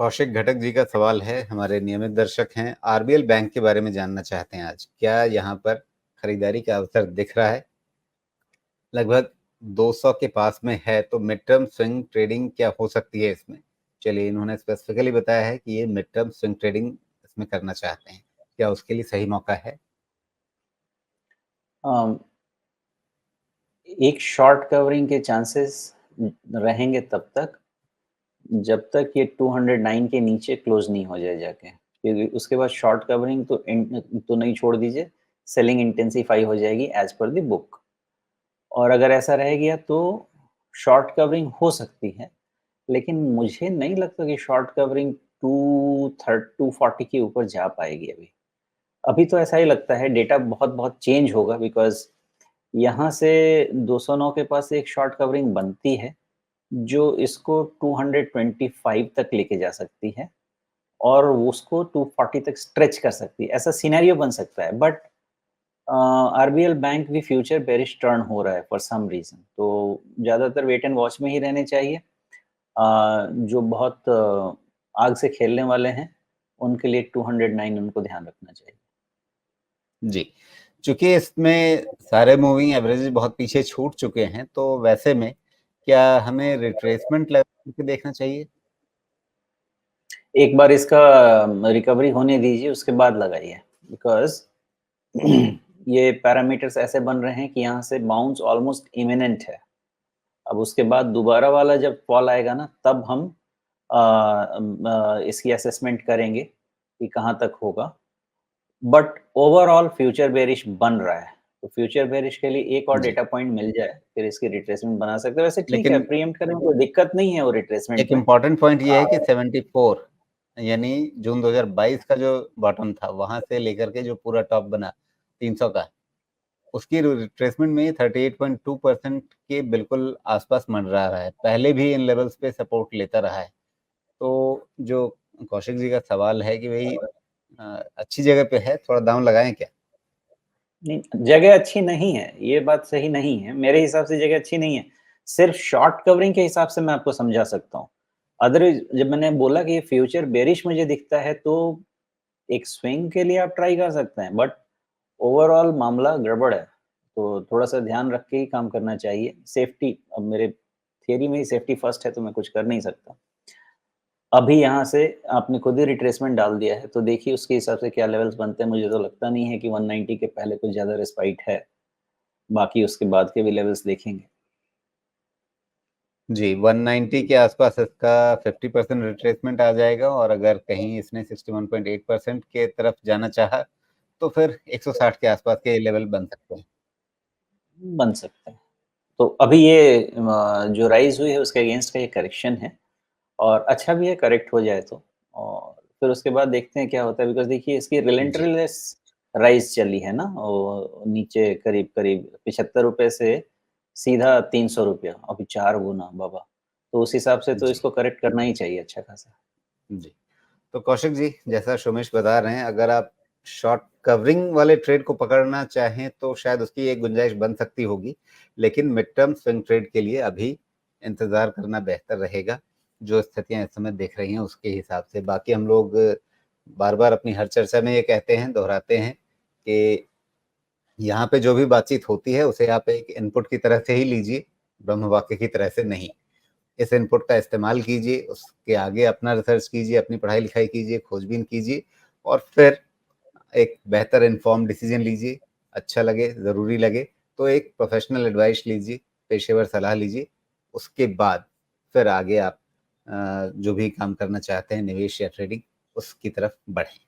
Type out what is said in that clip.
कौशिक घटक जी का सवाल है, हमारे नियमित दर्शक हैं, आरबीएल बैंक के बारे में जानना चाहते हैं आज। क्या यहाँ पर खरीदारी का अवसर दिख रहा है? लगभग 200 के पास में है, तो मिड टर्म स्विंग ट्रेडिंग क्या हो सकती है इसमें? चलिए, इन्होंने स्पेसिफिकली बताया है कि ये मिड टर्म स्विंग ट्रेडिंग इसमें करना चाहते हैं। क्या उसके लिए सही मौका है? एक शॉर्ट कवरिंग के चांसेस रहेंगे तब तक जब तक ये 209 के नीचे क्लोज नहीं हो जाए जाके, क्योंकि उसके बाद शॉर्ट कवरिंग तो नहीं, छोड़ दीजिए, सेलिंग इंटेंसिफाई हो जाएगी एज पर द बुक। और अगर ऐसा रह गया तो शॉर्ट कवरिंग हो सकती है, लेकिन मुझे नहीं लगता कि शॉर्ट कवरिंग 240 के ऊपर जा पाएगी। अभी तो ऐसा ही लगता है, डेटा बहुत बहुत चेंज होगा, बिकॉज यहाँ से 209 के पास एक शॉर्ट कवरिंग बनती है जो इसको 225 तक लेके जा सकती है और उसको 240 तक स्ट्रेच कर सकती है। ऐसा सिनेरियो बन सकता है, बट आरबीएल बैंक भी फ्यूचर बेरिश टर्न हो रहा है फॉर सम रीजन, तो ज़्यादातर वेट एंड वॉच में ही रहने चाहिए। जो बहुत आग से खेलने वाले हैं उनके लिए 209 उनको ध्यान रखना चाहिए। जी, चूंकि इसमें सारे मूविंग एवरेज बहुत पीछे छूट चुके हैं, तो वैसे में क्या हमें रिट्रेसमेंट लेवल पे देखना चाहिए? एक बार इसका रिकवरी होने दीजिए, उसके बाद लगाइए, बिकॉज ये पैरामीटर्स ऐसे बन रहे हैं कि यहाँ से बाउंस ऑलमोस्ट इमिनेंट है। अब उसके बाद दोबारा वाला जब फॉल आएगा ना, तब हम इसकी असेसमेंट करेंगे कि कहाँ तक होगा। बट ओवरऑल फ्यूचर बेरिश बन रहा है, तो फ्यूचर बेरिश के लिए एक और जी, डेटा पॉइंट मिल जाए, फिर इसकी रिट्रेसमेंट बना सकते हैं। वैसे ठीक है, लेकिन प्रीएम्प्ट करने में कोई दिक्कत नहीं है वो रिट्रेसमेंट एक में। इम्पॉर्टेंट पॉइंट ये है कि 74 यानी जून 2022 का जो बॉटम था, वहां से लेकर के जो पूरा टॉप बना 300 का, उसकी रिट्रेसमेंट में 38.2% के बिल्कुल आसपास मंडरा रहा है। पहले भी इन लेवल्स पे सपोर्ट लेता रहा है। तो जो कौशिक जी का सवाल है कि भाई अच्छी जगह पे है, थोड़ा दाम लगाएं क्या? नहीं, जगह अच्छी नहीं है, ये बात सही नहीं है। मेरे हिसाब से जगह अच्छी नहीं है। सिर्फ शॉर्ट कवरिंग के हिसाब से मैं आपको समझा सकता हूँ। अदरवाइज़ जब मैंने बोला कि ये फ्यूचर बेयरिश मुझे दिखता है, तो एक स्विंग के लिए आप ट्राई कर सकते हैं, बट ओवरऑल मामला गड़बड़ है। तो थोड़ा-सा ध्यान रख के ही काम करना चाहिए। सेफ्टी, अब मेरे थियरी में ही सेफ्टी फर्स्ट है, तो मैं कुछ कर नहीं सकता। अभी यहाँ से आपने खुद ही रिट्रेसमेंट डाल दिया है, तो देखिए उसके हिसाब से क्या लेवल्स बनते हैं। मुझे तो लगता नहीं है कि 190 के पहले कुछ ज़्यादा रिस्पाइट है। बाकी उसके बाद के भी लेवल्स देखेंगे। जी, 190 के आसपास इसका 50% रिट्रेसमेंट आ जाएगा, और अगर कहीं इसने 61.8% के तरफ जाना चाहा, तो फिर 160 के आसपास के लेवल बन सकते हैं। बन सकता है। तो अभी ये जो राइज़ हुई है उसके अगेंस्ट का ये करेक्शन है, और अच्छा भी है करेक्ट हो जाए तो। और फिर उसके बाद देखते हैं क्या होता है, बिकॉज़ देखिए इसकी जी, रिलेंटरलेस राइज़ चली है ना, नीचे करीब-करीब ₹75 से सीधा ₹300, अभी 4 गुना बाबा। तो उस हिसाब से तो जी, इसको करेक्ट करना ही चाहिए अच्छा खासा। जी। तो कौशिक जी, जैसा सोमेश बता रहे हैं, अगर आप शॉर्ट कवरिंग वाले ट्रेड को पकड़ना चाहें, तो शायद उसकी एक गुंजाइश बन सकती होगी। लेकिन मिड टर्म स्विंग ट्रेड के लिए अभी इंतज़ार करना बेहतर रहेगा, जो स्थितियाँ इस समय दिख रही हैं उसके हिसाब से। बाकी हम लोग बार-बार अपनी हर चर्चा में ये कहते हैं, दोहराते हैं कि यहाँ पे जो भी बातचीत होती है, उसे आप एक इनपुट की तरह से ही लीजिए, ब्रह्म वाक्य की तरह से नहीं। इस इनपुट का इस्तेमाल कीजिए, उसके आगे अपना रिसर्च कीजिए, अपनी पढ़ाई-लिखाई कीजिए, खोजबीन कीजिए, और फिर एक बेहतर इन्फॉर्म्ड डिसीजन लीजिए। अच्छा लगे, ज़रूरी लगे, तो एक प्रोफेशनल एडवाइस लीजिए, पेशेवर सलाह लीजिए। उसके बाद फिर आगे आप जो भी काम करना चाहते हैं, निवेश या ट्रेडिंग, उसकी तरफ बढ़ें।